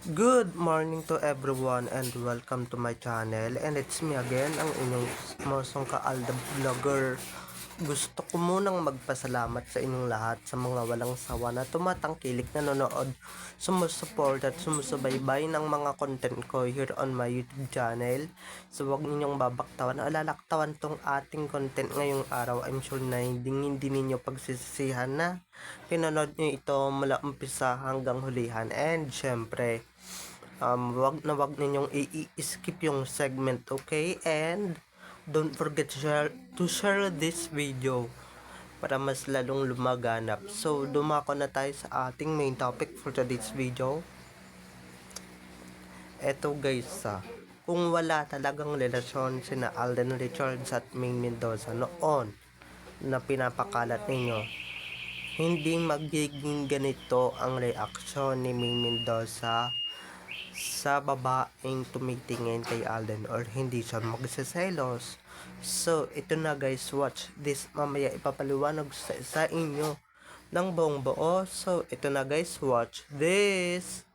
Good morning to everyone and welcome to my channel, and it's me again, ang inyong mosong kaalda vlogger. Gusto ko munang magpasalamat sa inyong lahat sa mga walang sawa na tumatangkilik, nanonood, sumusuport at sumusubaybay ng mga content ko here on my YouTube channel. So wag ninyong babaktawan o lalaktawan tong ating content ngayong araw. I'm sure na hindi ninyo pagsisisihan na pinanood nyo ito mula umpisa hanggang hulihan. And syempre, wag ninyong i-skip yung segment, okay? And don't forget to share this video para mas lalong lumaganap. So, dumako na tayo sa ating main topic for today's video. Eto guys, kung wala talagang relasyon sina Alden Richards at Maine Mendoza noon na pinapakalat ninyo, hindi magiging ganito ang reaksyon ni Maine Mendoza sa babaeng tumitingin kay Alden, or hindi siya magsiselos. So, ito na guys, watch this. Mamaya ipapaliwanag sa inyo ng buong buo. So, ito na guys, watch this.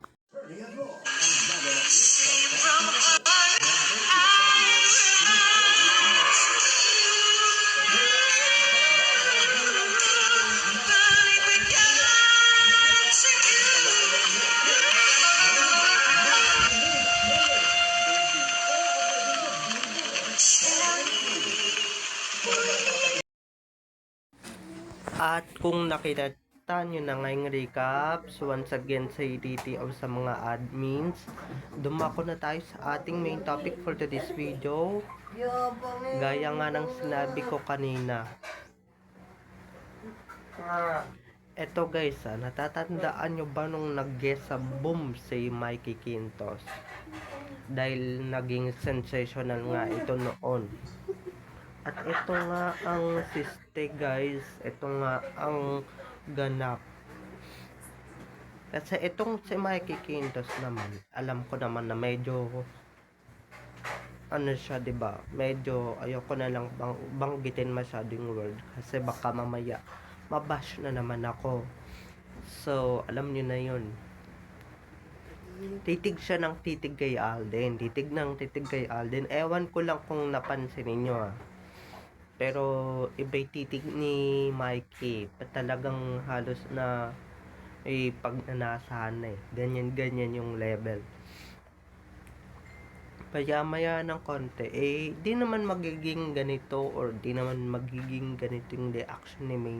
At kung nakita nyo na ngayong recaps, once again sa EDT o sa mga admins, dumako na tayo sa ating main topic for today's video. Gaya nga ng sinabi ko kanina, eto guys, natatandaan nyo ba nung nag-guest sa Boom si Mikey Quintos? Dahil naging sensational nga ito noon. At ito nga ang siste guys, ito nga ang ganap. Kasi itong si Mikey Quintos naman, alam ko naman na medyo ano siya, 'di ba? Medyo ayoko na lang banggitin masyado yung word kasi baka mamaya mabash na naman ako. So, alam niyo na 'yun. Titig siya ng titig kay Alden. Titig ng titig kay Alden. Ewan ko lang kung napansin niyo Pero iba'y titig ni Mikey. Talagang halos na pagnanasahan na Ganyan-ganyan yung level. Maya-maya ng konti, di naman magiging ganito or di naman magiging ganito yung reaction ni May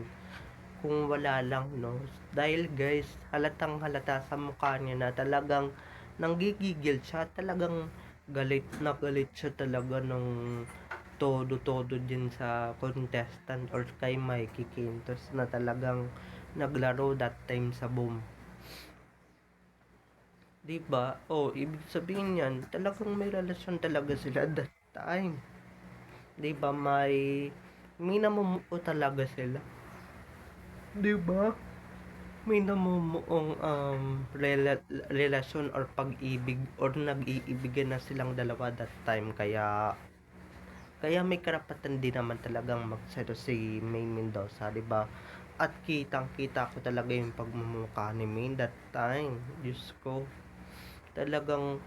kung wala lang, no? Dahil guys, halatang halata sa mukha niya na talagang nanggigigil siya, talagang galit na galit siya talaga ng todo-todo din sa contestant or kay Mikey Quintos na talagang naglaro that time sa Boom. Diba? Ibig sabihin yan, talagang may relasyon talaga sila that time. Diba? May namumuo talaga sila. Diba? May namumuong relasyon or pag-ibig or nag-iibigan na silang dalawa that time. Kaya may karapatan din naman talagang magsero si Maine Mendoza, diba? At kitang-kita ko talaga yung pagmumukha ni Maine that time. Diyos ko, talagang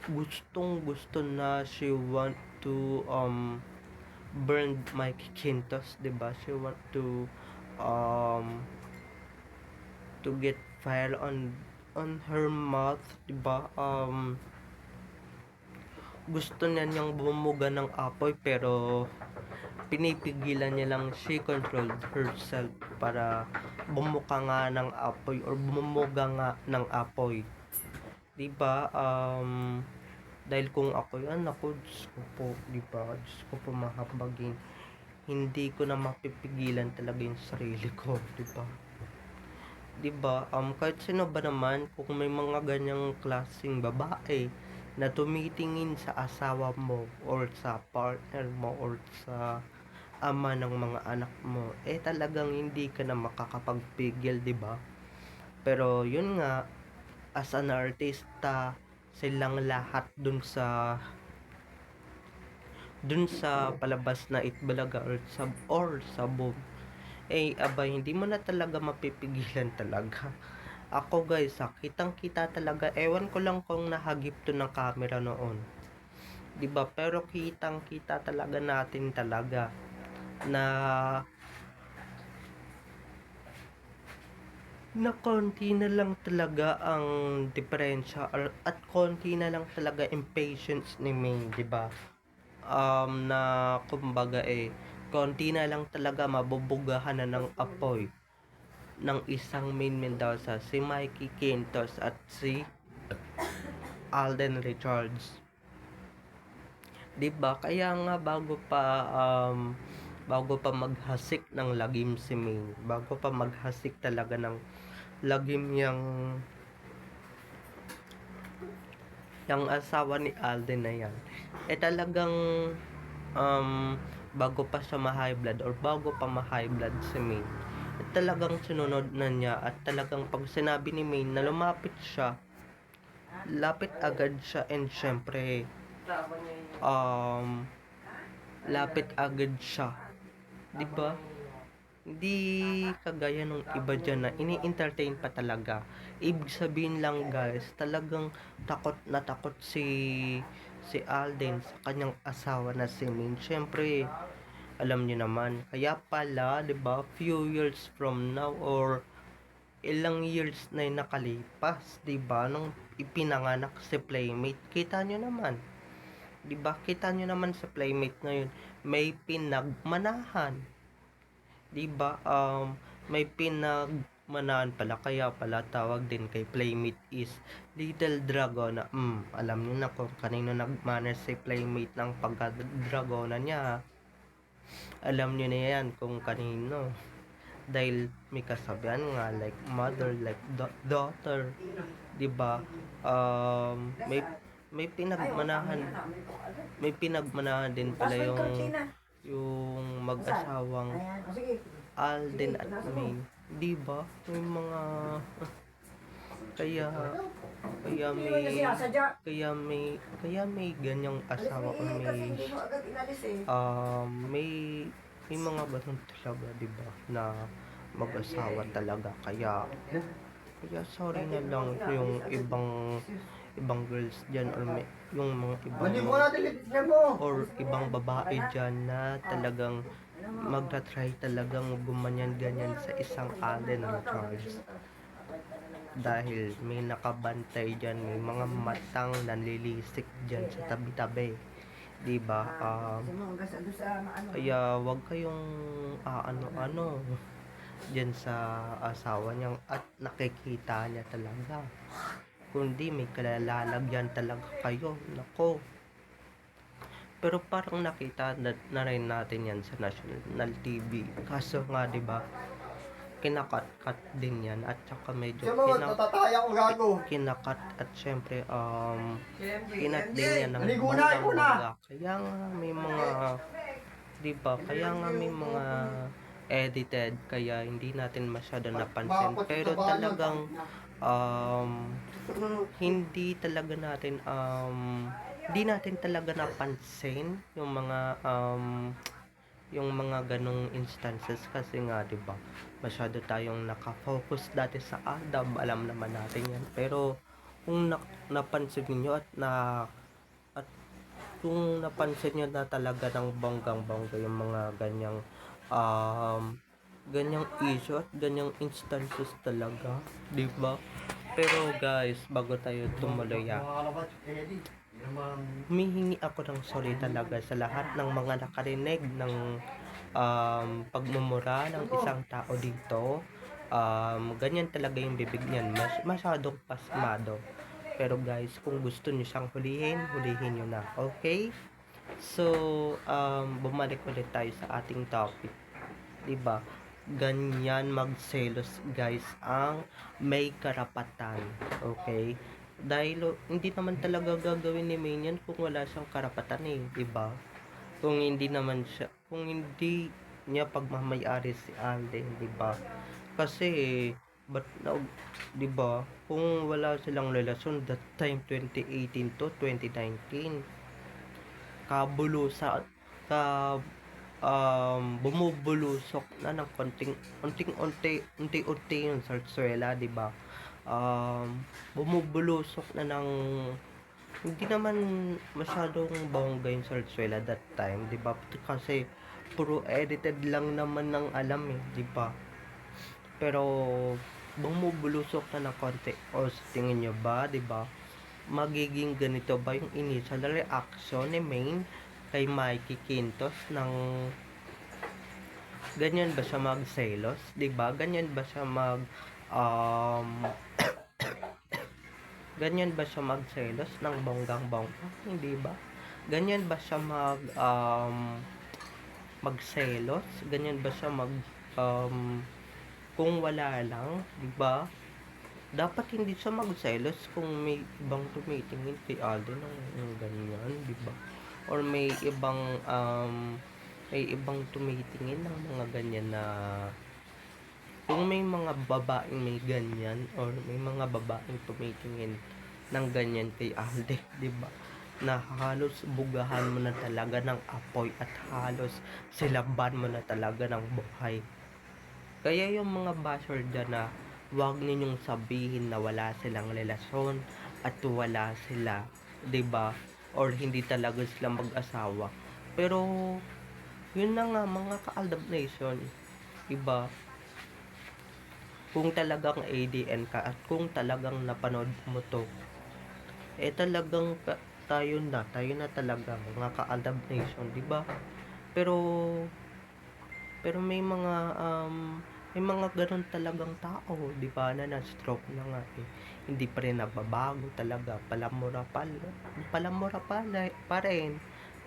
gustong-gusto na she want to burn Mikey Quintos, diba? She want to get fire on her mouth, diba? Gusto niya niyang bumuga ng apoy pero pinipigilan niya lang. She controlled herself para bumuka nga ng apoy or bumuga nga ng apoy, diba? Dahil kung ako yan, ako, Diyos ko po, diba? Diyos ko po, mahambagin, hindi ko na mapipigilan talaga yung sarili ko, diba? Kahit sino ba naman, kung may mga ganyang klaseng babae na tumitingin sa asawa mo or sa partner mo or sa ama ng mga anak mo, talagang hindi ka na makakapagpigil, diba? Pero yun nga, as an artista, silang lahat dun sa palabas na Itbulaga or sa Boom, abay, hindi mo na talaga mapipigilan talaga. Ako guys, kitang-kita talaga. Ewan ko lang kung nahagip to ng camera noon. 'Di ba? Pero kitang-kita talaga natin talaga na konti na lang talaga ang diferensya at konti na lang talaga impatience ni Ming, 'di ba? Na kumbaga konti na lang talaga mabubugahan na ng apoy ng isang Main Mendoza, si Mikey Quintos at si Alden Richards. 'Di ba? Kaya nga bago pa maghasik ng lagim si Ming, bago pa maghasik talaga ng lagim yung asawa ni Alden na yan, talagang bago pa siya ma-high blood or bago pa ma-high blood si Ming, talagang sinunod na niya at talagang pag sinabi ni Ming na lumapit siya, lapit agad siya and syempre lapit agad siya, 'di ba? Hindi kagaya nung iba dyan na ini-entertain pa talaga. Ibig sabihin lang guys, talagang takot na takot si Alden sa kanyang asawa na si Min. Syempre, alam niyo naman, kaya pala, 'di ba, few years from now or ilang years na yung nakalipas, 'di ba, nung ipinanganak si Playmate. Kita niyo naman, 'di ba? Kita niyo naman sa Playmate ngayon, may pinagmanahan. 'Di ba? May pinagmanahan pala, kaya pala tawag din kay Playmate is Little Dragona. Alam niyo na kung kanino nagmana si Playmate ng pagka-dragona niya. Alam niyo na yan kung kanino. Dahil may kasabihan nga, like mother, like daughter. 'Di ba? May may pinagmanahan din pala yung mag-asawang Alden at May, 'di ba? May mga kaya kaya may ganyang asawa o may mga ganun talaga, 'di ba? Na mag-asawa talaga, kaya sorry na lang yung ibang girls dyan or yung mga ibang babae dyan na talagang magta-try talagang gumanyan-ganyan sa isang Alden Richards, dahil may nakabantay dyan, may mga matang nanlilisik dyan sa tabi-tabi, 'di ba? Kaya wag kayong ano dyan sa asawa niyang at nakikita niya talaga, kundi may kalalagyan talaga kayo, nako. Pero parang nakita na rin natin yan sa national TV, kaso nga 'di ba, kinakat-cut din yan at saka medyo kinakat at syempre kinat din yan ng bonggang-bongga, kaya nga may mga, 'di ba, kaya nga may mga edited, kaya hindi natin masyado napansin, pero talagang hindi talaga natin hindi natin talaga napansin yung mga ganong instances, kasi nga 'di ba, masyado tayong naka-focus dati sa Adam, alam naman natin yan, pero kung napansin niyo at kung napansin niyo na talaga ng bonggang-bongga yung mga ganyang issue at ganyang instances talaga, 'di ba? Pero guys, bago tayo tumuloy, humihingi ako ng sorry talaga sa lahat ng mga nakarinig ng pagmumura ng isang tao dito. Ganyan talaga yung bibig niyan, masyadong pasmado. Pero guys, kung gusto niyo siyang hulihin niyo na, okay? So, bumalik ulit tayo sa ating topic, 'di ba? Ganyan magselos guys ang may karapatan, okay? Dahil hindi naman talaga gagawin ni Main yan kung wala siyang karapatan, 'di ba? Kung hindi niya pagmamay-ari si Alden, 'di ba? Kasi but now, 'di ba, kung wala silang relasyon that time 2018 to 2019, kabulusa ka bumubulusok na ng unti-unti yung sarsuela, 'di ba? bumubulusok na ng hindi naman masyadong bongga yung Zarzuela that time, di ba? Kasi puro edited lang naman ng alam eh, di ba? Pero bumubulusok na ng konti. O sa tingin nyo ba, di ba? Magiging ganito ba yung initial reaction ni Main kay Mikey Quintos ng ganyan ba siya magselos, 'di ba? Ganyan ba siya ganyan ba siya magselos ng bonggang-bongga? Hindi ba? Ganyan ba siya magselos? Ganyan ba siya kung wala lang, 'di ba? Dapat hindi siya magselos kung may ibang tumitingin kay Alden ng ganyan, 'di ba? Or may ibang tumitingin ng mga ganyan na kung may mga babaeng may ganyan or may mga babaeng tumitingin ng ganyan kay Alden, 'di ba? Na halos bugahan mo na talaga ng apoy at halos silaban mo na talaga ng buhay. Kaya yung mga basher dyan na huwag ninyong sabihin na wala silang relasyon at wala sila, 'di ba? Or hindi talaga sila mag-asawa. Pero yun na nga mga ka-Aldab Nation, 'di ba? Kung talagang ADN ka at kung talagang napanood mo to, talagang tayo na talaga mga ka-Aldab Nation, 'di ba? Pero may mga ganun talagang tao, 'di ba, na na-stroke na nga eh. Hindi pa rin nababago talaga, palamura pa rin.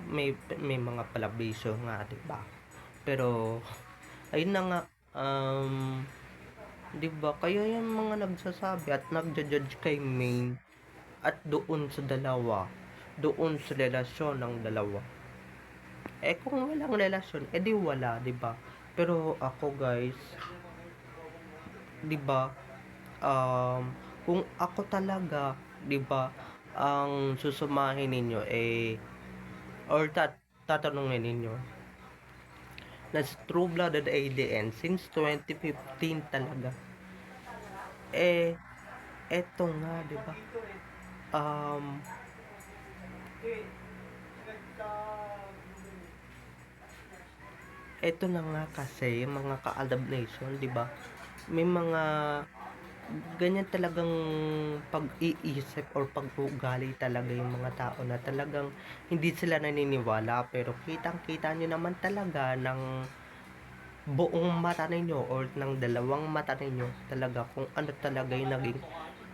May mga palabisyo nga, 'di ba? Pero ayun na nga, 'di ba? Kaya yung mga nagsasabi at nagja-judge kay Main at doon sa dalawa, doon sa relasyon ng dalawa. Kung walang relasyon, di wala, 'di ba? Pero ako guys, 'di ba? Kung ako talaga, 'di ba, ang susumahin ninyo or tatanungin ninyo na True Blooded ADN since 2015 talaga. Eto nga, 'di ba? Eto na nga kasi mga ka-Aldab Nation, 'di ba? May mga ganyan talagang pag-iisip or pag-uugali talaga yung mga tao na talagang hindi sila naniniwala, pero kitang-kita nyo naman talaga ng buong mata ninyo or ng dalawang mata ninyo talaga kung ano talaga yung naging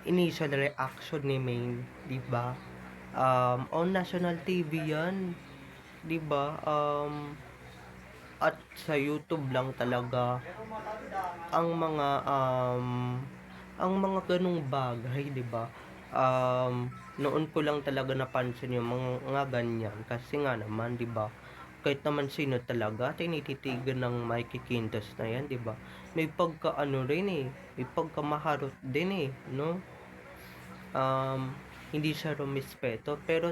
initial reaction ni Main, 'di ba? On national TV 'yan, 'di ba? At sa YouTube lang talaga ang mga ganung bagay, 'di ba? Noon ko lang talaga napansin yung mga ganyan kasi nga naman, 'di ba? Kahit naman sino talaga tinititigan ng Mikey Quintos na 'yan, 'di ba? May pagkaano rin may pagkamaharot din no? Hindi siya rumispeto pero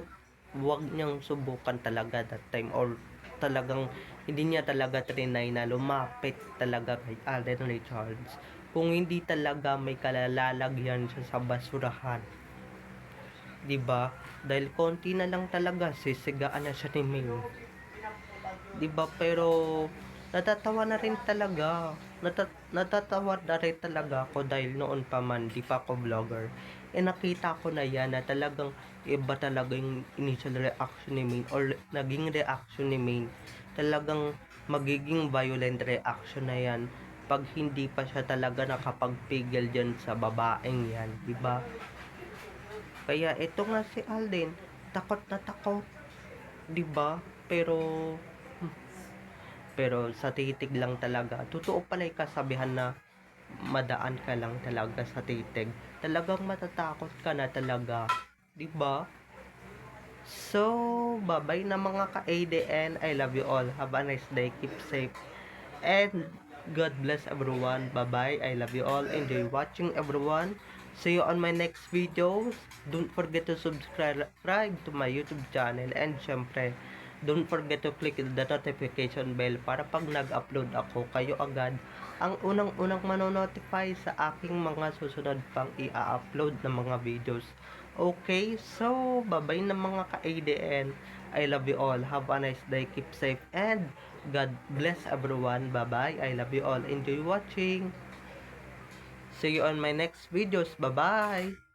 wag niyang subukan talaga that time or talagang hindi niya talaga trinay na lumapit talaga kay Alden Richards kung hindi talaga may kalalalagyan siya sa basurahan, 'di ba? Dahil konti na lang talaga sisigaan na siya ni Ming, 'di ba? Pero natatawa na rin talaga natatawa na rin talaga ako dahil noon pa man di pa ako vlogger nakita ko na yan na talagang iba talaga yung initial reaction ni Main or naging reaction ni Main, talagang magiging violent reaction na yan pag hindi pa siya talaga nakapagpigil dyan sa babaeng yan, di ba? Kaya ito nga si Alden takot na takot, di ba? Pero sa titig lang talaga, totoo pala yung kasabihan na madaan ka lang talaga sa titig, talagang matatakot ka na talaga, 'di ba? So, bye-bye na mga ka-ADN. I love you all. Have a nice day. Keep safe. And God bless everyone. Bye-bye. I love you all. Enjoy watching everyone. See you on my next videos. Don't forget to subscribe to my YouTube channel. And syempre, Don't forget to click the notification bell para pag nag-upload ako, kayo agad ang unang-unang manonotify sa aking mga susunod pang i-upload na mga videos. Okay, so bye-bye na mga ka-ADN. I love you all. Have a nice day. Keep safe and God bless everyone. Bye-bye. I love you all. Enjoy watching. See you on my next videos. Bye-bye.